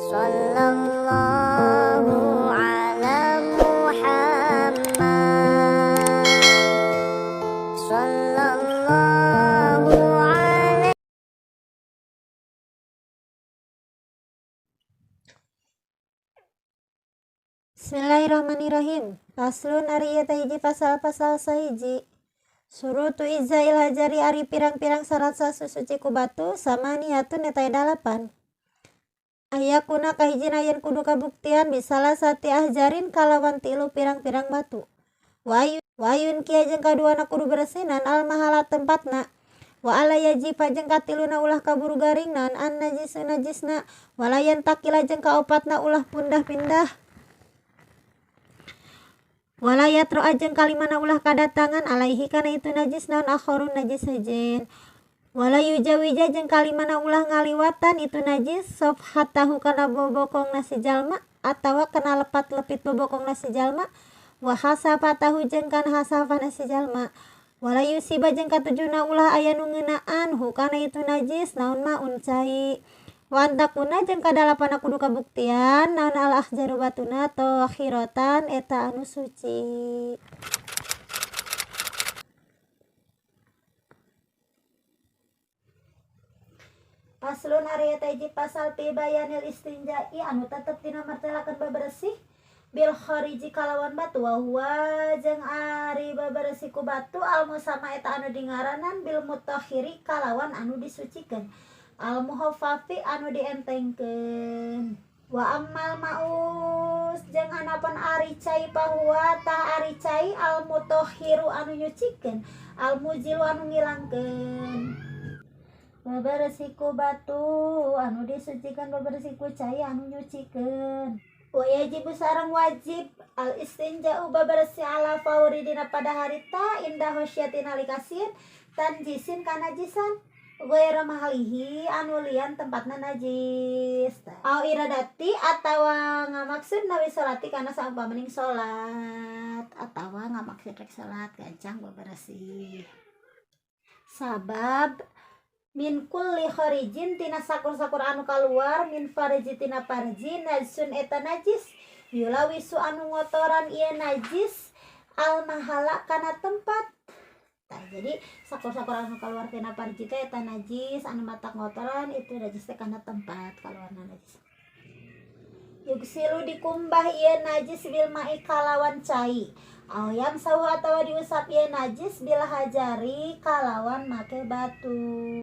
Sallallahu ala Muhammad. Sallallahu ala. Bismillahirrahmanirrahim. Paslun ari eta hiji pasal-pasal sahiji. Surutu izail hajari ari pirang-pirang syarat sasuci ku batu sama niatun eta dalapan. Ayakuna kahijina yen kudu kabuktian bisalah sati ahjarin kalawan tilu pirang-pirang batu. Wayun kia jeung kaduana kudu beresinan al mahala tempatna. Wa ala yajiba jeung katiluna ulah kaburu garingnan an najisu najisna walayan takila jeung kaopatna ulah pundah-pindah. Walayat ro'a jeung kalimana ulah kadatangan alaihi kana itu najis naon akhorun najis sejen. Walayu jawija jeung kalimana ulah ngaliwatan itu najis sofhatahu kana bobokong nasi jalma atawa kana lepat-lepit bobokong nasi jalma wa hasafatahu jeung kana hasafah nasi jalma. Walayu siba jeung katujuna ulah aya nu ngeunaan hu kana itu najis naon maun cai. Wa antakuna jeung kadalapan kudu kabuktian naon al ahjaru batuna tahirotan eta anu suci. Paslun ari eta hiji pasal pi bayanil istinja'i anu tetep tina martelakeun babersih bil khariji kalawan batu wa huwa jeung ari babersih ku batu al musama eta anu dingaranan bil mutahhiri kalawan anu disucikeun al muhaffafi anu dientengkeun. Wa ammal maus jeung hanapun ari cai pahuwa tah ari cai al mutahhiru anu nyucikeun al mujilu anu ngilangkeun. Babersih ku batu anu disucikeun babersih ku cai anu nyucikeun. Wa yajibu sareng wajib al istinja'u babersih ala fauri dina pada harita indah hosyatin alikasieun tanjisin kanajisan ghairu mahalihi anu lian tempatna najis. Au iradati atawa ngamaksud nawi salati kana saumpamaning salat atawa ngamaksud rek salat gancang babersih. Sabab min kulli kharijin tina sakur-sakur anu kaluar min farji tina parji najsun eta najis yulawisu anu ngotoran ieu najis al mahala kana tempat. Tah jadi sakur-sakur anu kaluar tina parji teh eta najis anu matak ngotoran itu najis teh kana tempat kaluarna najis. Yugsilu dikumbah ieu najis bil ma'i kalawan cai. Ayam sawu atawa diusap ieu najis bil hajari kalawan make batu.